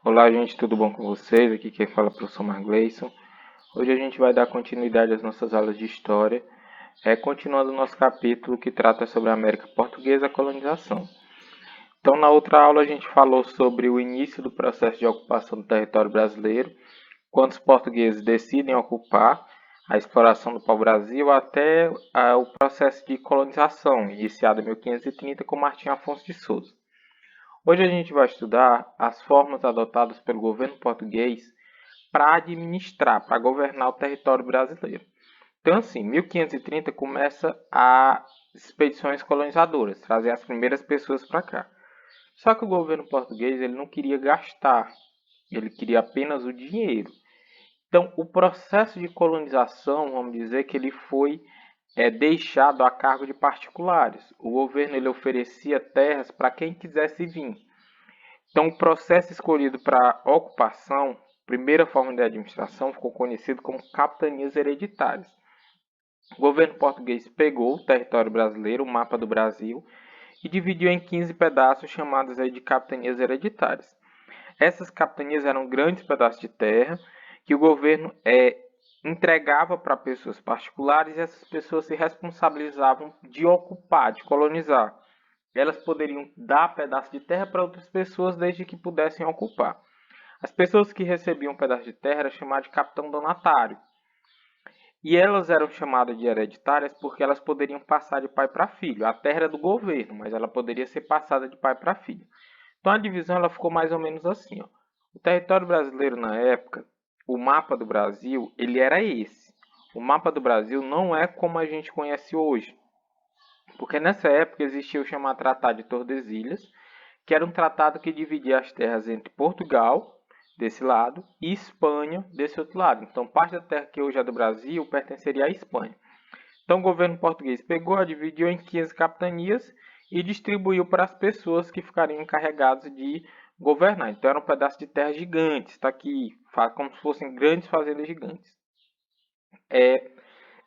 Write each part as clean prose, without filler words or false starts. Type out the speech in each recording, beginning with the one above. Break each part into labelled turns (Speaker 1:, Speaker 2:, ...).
Speaker 1: Olá, gente, tudo bom com vocês? Aqui quem fala é o professor Margleison. Hoje a gente vai dar continuidade às nossas aulas de História, continuando o nosso capítulo que trata sobre a América Portuguesa e a colonização. Então, na outra aula a gente falou sobre o início do processo de ocupação do território brasileiro, quando os portugueses decidem ocupar a exploração do pau-brasil até o processo de colonização, iniciado em 1530 com Martim Afonso de Souza. Hoje a gente vai estudar as formas adotadas pelo governo português para administrar, para governar o território brasileiro. Então, assim, 1530 começa as expedições colonizadoras, trazer as primeiras pessoas para cá. Só que o governo português ele não queria gastar, ele queria apenas o dinheiro. Então, o processo de colonização, vamos dizer que ele foi deixado a cargo de particulares. O governo ele oferecia terras para quem quisesse vir. Então, o processo escolhido para ocupação, primeira forma de administração, ficou conhecido como capitanias hereditárias. O governo português pegou o território brasileiro, o mapa do Brasil, e dividiu em 15 pedaços chamados aí de capitanias hereditárias. Essas capitanias eram grandes pedaços de terra que o governo entregava para pessoas particulares e essas pessoas se responsabilizavam de ocupar, de colonizar. Elas poderiam dar pedaço de terra para outras pessoas desde que pudessem ocupar. As pessoas que recebiam um pedaço de terra eram chamadas de capitão donatário. E elas eram chamadas de hereditárias porque elas poderiam passar de pai para filho. A terra era do governo, mas ela poderia ser passada de pai para filho. Então a divisão ela ficou mais ou menos assim. Ó. O território brasileiro na época, o mapa do Brasil, ele era esse. O mapa do Brasil não é como a gente conhece hoje. Porque nessa época existia o chamado Tratado de Tordesilhas, que era um tratado que dividia as terras entre Portugal, desse lado, e Espanha, desse outro lado. Então, parte da terra que hoje é do Brasil pertenceria à Espanha. Então, o governo português pegou, dividiu em 15 capitanias e distribuiu para as pessoas que ficariam encarregadas de governar. Então, era um pedaço de terra gigantes, está aqui, como se fossem grandes fazendas gigantes.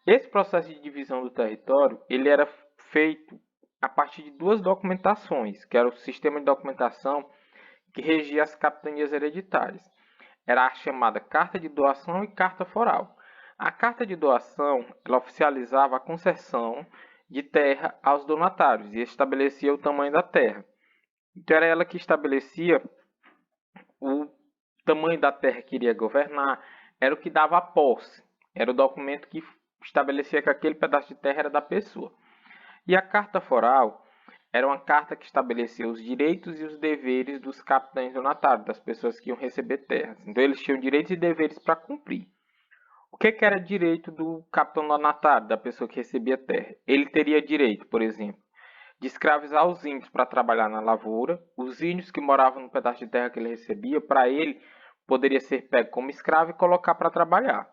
Speaker 1: Esse processo de divisão do território, ele era feito a partir de duas documentações, que era o sistema de documentação que regia as capitanias hereditárias. Era a chamada Carta de Doação e Carta Foral. A Carta de Doação ela oficializava a concessão de terra aos donatários e estabelecia o tamanho da terra. Então era ela que estabelecia o tamanho da terra que iria governar, era o que dava a posse, era o documento que estabelecia que aquele pedaço de terra era da pessoa. E a Carta Foral era uma carta que estabelecia os direitos e os deveres dos capitães donatários, das pessoas que iam receber terras. Então eles tinham direitos e deveres para cumprir. O que era direito do capitão donatário, da pessoa que recebia terra? Ele teria direito, por exemplo, de escravizar os índios para trabalhar na lavoura. Os índios que moravam no pedaço de terra que ele recebia, para ele, poderia ser pego como escravo e colocar para trabalhar.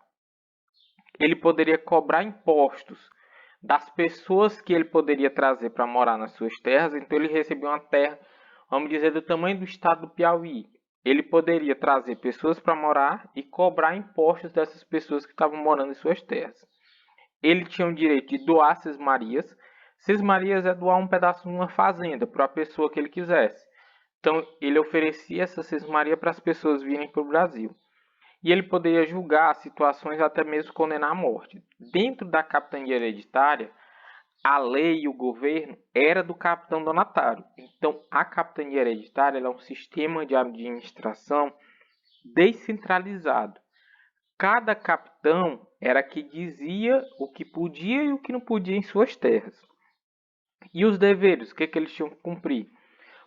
Speaker 1: Ele poderia cobrar impostos das pessoas que ele poderia trazer para morar nas suas terras. Então ele recebia uma terra, vamos dizer, do tamanho do estado do Piauí. Ele poderia trazer pessoas para morar e cobrar impostos dessas pessoas que estavam morando em suas terras. Ele tinha o direito de doar cismarias. Cismarias é doar um pedaço de uma fazenda para a pessoa que ele quisesse. Então ele oferecia essa cismaria para as pessoas virem para o Brasil. E ele poderia julgar situações até mesmo condenar à morte. Dentro da capitania hereditária, a lei e o governo era do capitão donatário. Então, a capitania hereditária é um sistema de administração descentralizado. Cada capitão era que dizia o que podia e o que não podia em suas terras. E os deveres, o que eles tinham que cumprir?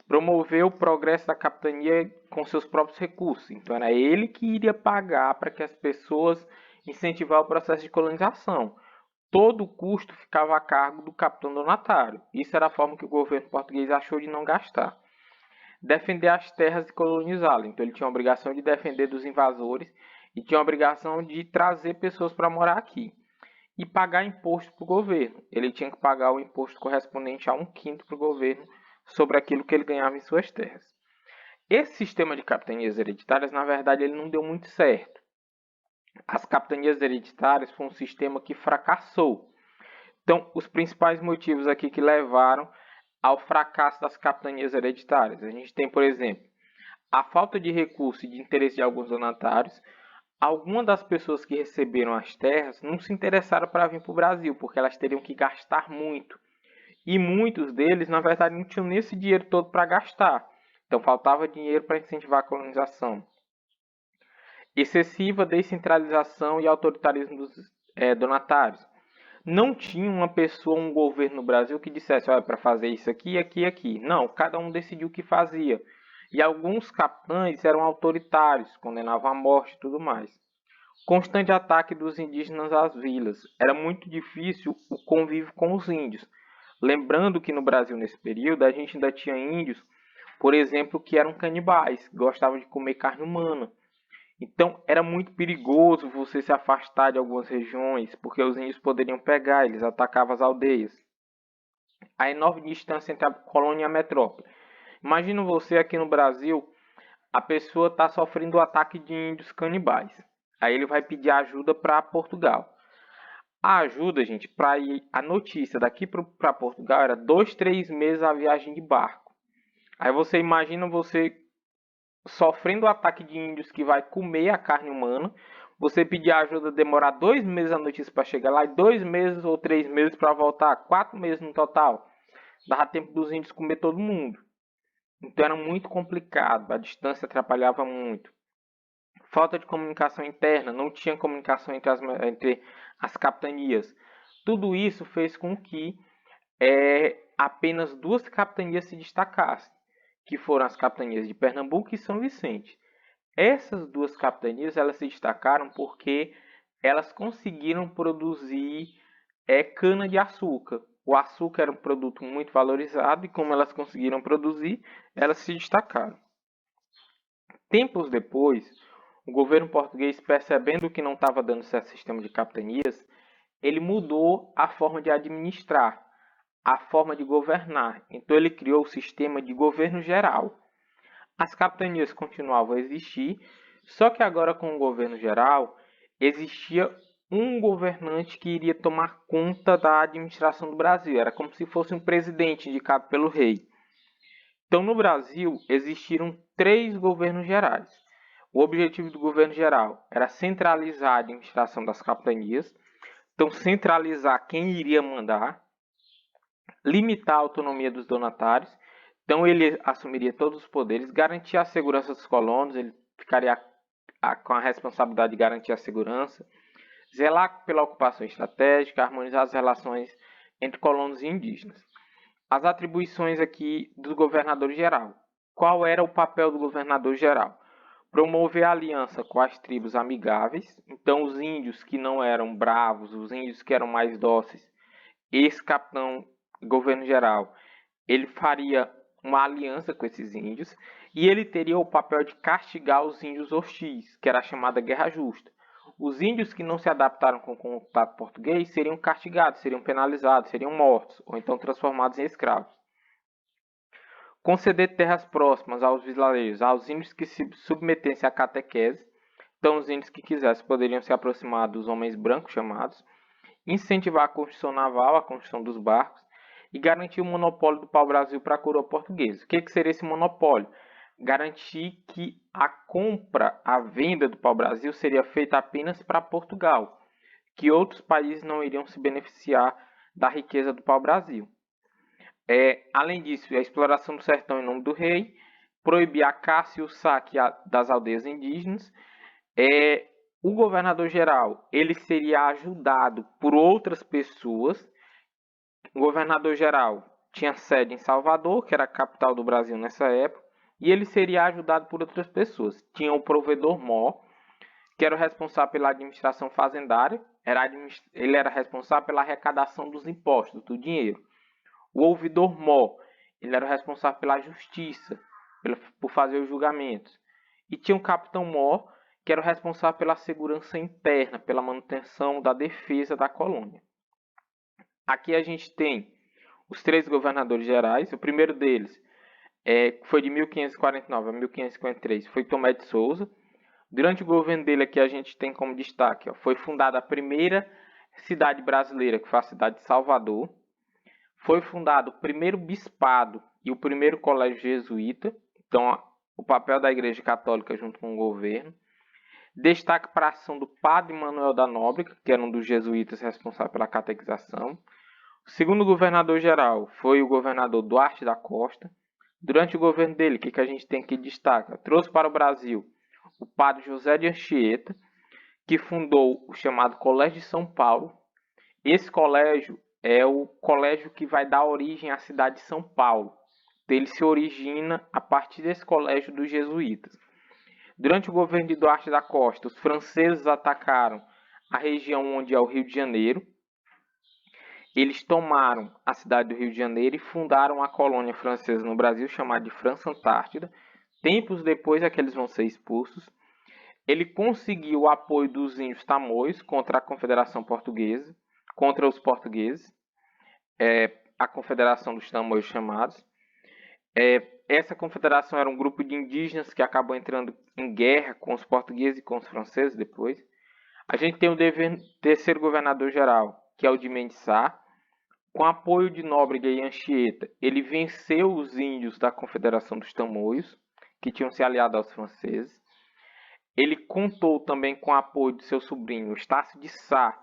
Speaker 1: Promover o progresso da capitania com seus próprios recursos. Então era ele que iria pagar para que as pessoas incentivar o processo de colonização. Todo o custo ficava a cargo do capitão donatário. Isso era a forma que o governo português achou de não gastar. Defender as terras e colonizá-las. Então ele tinha a obrigação de defender dos invasores e tinha a obrigação de trazer pessoas para morar aqui. E pagar imposto para o governo. Ele tinha que pagar o imposto correspondente a 1/5 para o governo sobre aquilo que ele ganhava em suas terras. Esse sistema de capitanias hereditárias, na verdade, ele não deu muito certo. As capitanias hereditárias foi um sistema que fracassou. Então, os principais motivos aqui que levaram ao fracasso das capitanias hereditárias. A gente tem, por exemplo, a falta de recurso e de interesse de alguns donatários, algumas das pessoas que receberam as terras não se interessaram para vir para o Brasil, porque elas teriam que gastar muito. E muitos deles, na verdade, não tinham nem esse dinheiro todo para gastar. Então faltava dinheiro para incentivar a colonização. Excessiva descentralização e autoritarismo dos donatários. Não tinha uma pessoa, um governo no Brasil que dissesse, olha, para fazer isso aqui, aqui e aqui. Não, cada um decidiu o que fazia. E alguns capitães eram autoritários, condenavam à morte e tudo mais. Constante ataque dos indígenas às vilas. Era muito difícil o convívio com os índios. Lembrando que no Brasil, nesse período, a gente ainda tinha índios, por exemplo, que eram canibais, gostavam de comer carne humana. Então era muito perigoso você se afastar de algumas regiões, porque os índios poderiam pegar, eles atacavam as aldeias. A enorme distância entre a colônia e a metrópole. Imagina você aqui no Brasil, a pessoa está sofrendo o ataque de índios canibais. Aí ele vai pedir ajuda para Portugal. A ajuda, gente, para ir a notícia daqui para Portugal era 2, 3 meses a viagem de barco. Aí você imagina você sofrendo o ataque de índios que vai comer a carne humana. Você pedir ajuda, demorar 2 meses a notícia para chegar lá, e 2 meses ou 3 meses para voltar, 4 meses no total. Dava tempo dos índios comer todo mundo. Então era muito complicado, a distância atrapalhava muito. Falta de comunicação interna, não tinha comunicação entre as capitanias. Tudo isso fez com que apenas 2 capitanias se destacassem, que foram as capitanias de Pernambuco e São Vicente. Essas 2 capitanias elas se destacaram porque elas conseguiram produzir cana-de-açúcar. O açúcar era um produto muito valorizado e como elas conseguiram produzir, elas se destacaram. Tempos depois, o governo português, percebendo que não estava dando certo sistema de capitanias, ele mudou a forma de administrar, a forma de governar. Então ele criou o sistema de governo geral. As capitanias continuavam a existir, só que agora com o governo geral, existia um governante que iria tomar conta da administração do Brasil. Era como se fosse um presidente indicado pelo rei. Então no Brasil existiram 3 governos gerais. O objetivo do governo geral era centralizar a administração das capitanias, então centralizar quem iria mandar, limitar a autonomia dos donatários, então ele assumiria todos os poderes, garantir a segurança dos colonos, ele ficaria com a responsabilidade de garantir a segurança, zelar pela ocupação estratégica, harmonizar as relações entre colonos e indígenas. As atribuições aqui do governador geral. Qual era o papel do governador geral? Promover a aliança com as tribos amigáveis, então os índios que não eram bravos, os índios que eram mais dóceis, esse capitão governo geral, ele faria uma aliança com esses índios e ele teria o papel de castigar os índios hostis, que era a chamada guerra justa. Os índios que não se adaptaram com o contato português seriam castigados, seriam penalizados, seriam mortos ou então transformados em escravos. Conceder terras próximas aos vilarejos, aos índios que se submetessem à catequese. Então os índios que quisessem poderiam se aproximar dos homens brancos chamados. Incentivar a construção naval, a construção dos barcos e garantir o monopólio do pau-brasil para a coroa portuguesa. O que seria esse monopólio? Garantir que a compra, a venda do pau-brasil seria feita apenas para Portugal, que outros países não iriam se beneficiar da riqueza do pau-brasil. Além disso, a exploração do sertão em nome do rei, proibir a caça e o saque das aldeias indígenas. O governador-geral ele seria ajudado por outras pessoas. O governador-geral tinha sede em Salvador, que era a capital do Brasil nessa época, e ele seria ajudado por outras pessoas. Tinha o provedor-mor, que era o responsável pela administração fazendária, ele era responsável pela arrecadação dos impostos, do dinheiro. O ouvidor-mor, ele era o responsável pela justiça, por fazer os julgamentos. E tinha o capitão-mor, que era o responsável pela segurança interna, pela manutenção da defesa da colônia. Aqui a gente tem os 3 governadores gerais. O primeiro deles foi de 1549 a 1553, foi Tomé de Souza. Durante o governo dele aqui a gente tem como destaque, foi fundada a primeira cidade brasileira, que foi a cidade de Salvador. Foi fundado o primeiro bispado e o primeiro colégio jesuíta. Então o papel da Igreja Católica junto com o governo. Destaque para a ação do padre Manuel da Nóbrega, que era um dos jesuítas responsável pela catequização. O segundo governador-geral foi o governador Duarte da Costa. Durante o governo dele, o que a gente tem aqui de destaque? Trouxe para o Brasil o padre José de Anchieta, que fundou o chamado Colégio de São Paulo. Esse colégio é o colégio que vai dar origem à cidade de São Paulo. Ele se origina a partir desse colégio dos jesuítas. Durante o governo de Duarte da Costa, os franceses atacaram a região onde é o Rio de Janeiro. Eles tomaram a cidade do Rio de Janeiro e fundaram a colônia francesa no Brasil, chamada de França Antártida. Tempos depois é que eles vão ser expulsos. Ele conseguiu o apoio dos índios tamoios contra a Confederação Portuguesa, contra os portugueses, a Confederação dos Tamoios chamados. Essa confederação era um grupo de indígenas que acabou entrando em guerra com os portugueses e com os franceses depois. A gente tem o terceiro governador-geral, que é o de Mendes Sá. Com apoio de Nóbrega e Anchieta, ele venceu os índios da Confederação dos Tamoios, que tinham se aliado aos franceses. Ele contou também com o apoio de seu sobrinho, Estácio de Sá.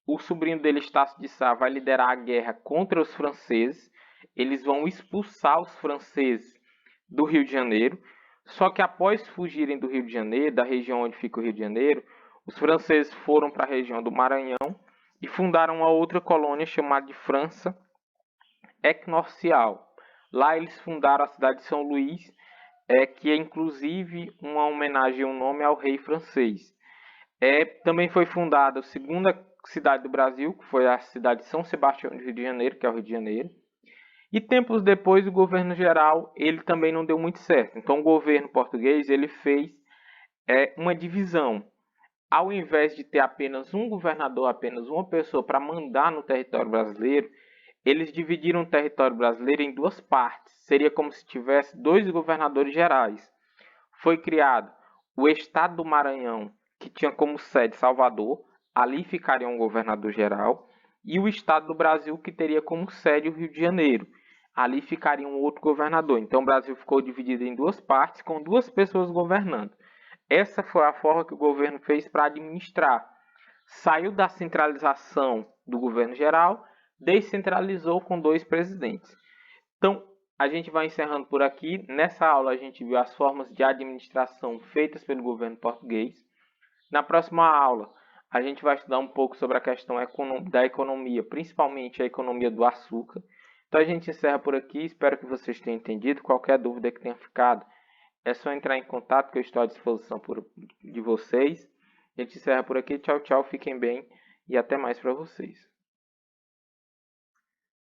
Speaker 1: O sobrinho dele, Estácio de Sá, vai liderar a guerra contra os franceses. Eles vão expulsar os franceses do Rio de Janeiro. Só que após fugirem do Rio de Janeiro, da região onde fica o Rio de Janeiro, os franceses foram para a região do Maranhão e fundaram uma outra colônia chamada de França Equinocial. Lá eles fundaram a cidade de São Luís, que é inclusive uma homenagem, um nome ao rei francês. Também foi fundada a segunda cidade do Brasil, que foi a cidade de São Sebastião do Rio de Janeiro, que é o Rio de Janeiro. E tempos depois o governo geral ele também não deu muito certo. Então o governo português ele fez uma divisão. Ao invés de ter apenas um governador, apenas uma pessoa para mandar no território brasileiro, eles dividiram o território brasileiro em duas partes. Seria como se tivesse dois governadores gerais. Foi criado o estado do Maranhão, que tinha como sede Salvador, ali ficaria um governador geral, e o estado do Brasil, que teria como sede o Rio de Janeiro. Ali ficaria um outro governador. Então o Brasil ficou dividido em duas partes, com duas pessoas governando. Essa foi a forma que o governo fez para administrar. Saiu da centralização do governo geral, descentralizou com dois presidentes. Então, a gente vai encerrando por aqui. Nessa aula, a gente viu as formas de administração feitas pelo governo português. Na próxima aula, a gente vai estudar um pouco sobre a questão da economia, principalmente a economia do açúcar. Então, a gente encerra por aqui. Espero que vocês tenham entendido. Qualquer dúvida que tenha ficado, é só entrar em contato que eu estou à disposição de vocês. A gente encerra por aqui. Tchau, tchau. Fiquem bem e até mais para vocês.